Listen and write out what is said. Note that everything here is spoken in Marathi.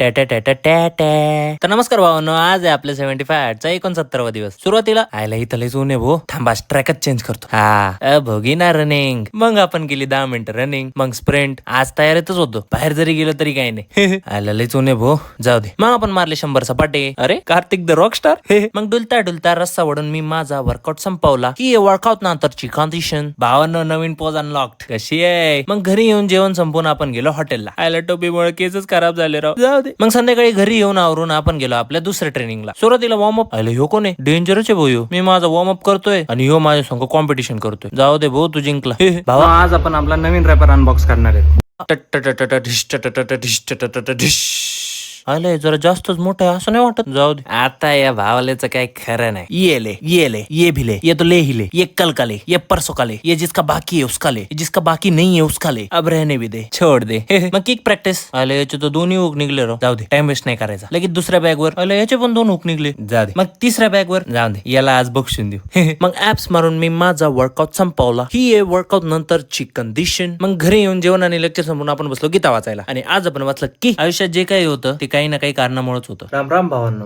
तर नमस्कार भावांनो, आज आहे आपल्या 75 चा 69वा दिवस. सुरुवातीला आयला इथं लयच ऊन आहे भो, थांबा ट्रॅकच चेंज करतो. हा भोगी ना रनिंग. मग आपण केली 10 मिनिटं रनिंग, मग स्प्रिंट. आज तयारीतच होतो, बाहेर जरी गेलो तरी काही नाही. आयला लयच ऊन आहे भो, जाऊ दे. मग आपण मारले 100 सपाटे. अरे कार्तिक द रॉक स्टार. मग डुलता डुलता रस्सा वडून मी माझा वर्कआउट संपवला. ही वर्कआउट नंतरची कंडिशन. भावांनो नवीन पोज अनलॉक्ड. कशी आहे? मग घरी येऊन जेवण संपून आपण गेलो हॉटेलला. आयला टोपीमुळे केसच खराब झाले राव, जाऊ दे. मग संध्याकाळी घरी येऊन आवरून आपण गेलो आपल्या दुसऱ्या ट्रेनिंगला. सुरुवातीला वॉर्मअप. आयला ह्यो कोण आहे? डेंजरच आहे भाऊ ह्यो. मी माझा वॉर्मअप करतोय आणि ह्यो माझ्या संग कॉम्पिटिशन करतोय. जाऊ दे भाऊ, तू जिंकला. भावा आज आपण आपला नवीन रॅपर अनबॉक्स करणार आहे. आलंय जरा जास्तच मोठं आहे असं नाही वाटत. जाऊ दे आता, या भावालेचं काय खरं नाही. ये भिले, ये तो ले हिले, ये कल का ले, ये परसों का ले, ये जिसका बाकी है उसका ले, जिसका बाकी नहीं है उसका ले, अब रहने भी दे, छोड़ दे. मग किक प्रॅक्टिस. आले याचे तर दोन्ही हुक निघले रो. जाऊ दे, टाइम वेस्ट नाही करायचा. लगेच दुसऱ्या बॅग वर. आले याचे पण 2 हुक निघले. जाऊ दे. मग तिसऱ्या बॅग वर. जाऊ दे, याला आज बक्षून देऊ. मग ऍप्स मारून मी माझा वर्कआउट संपवला. ही आहे वर्कआउट नंतरची कंडिशन. मग घरी येऊन जेवण आणि लेक्चर संपून आपण बसलो गीता वाचायला. आणि आज आपण वाचलं की आयुष्यात जे काही होतं ते काही ना काही कारणामुळेच होतं. राम राम भावांनो.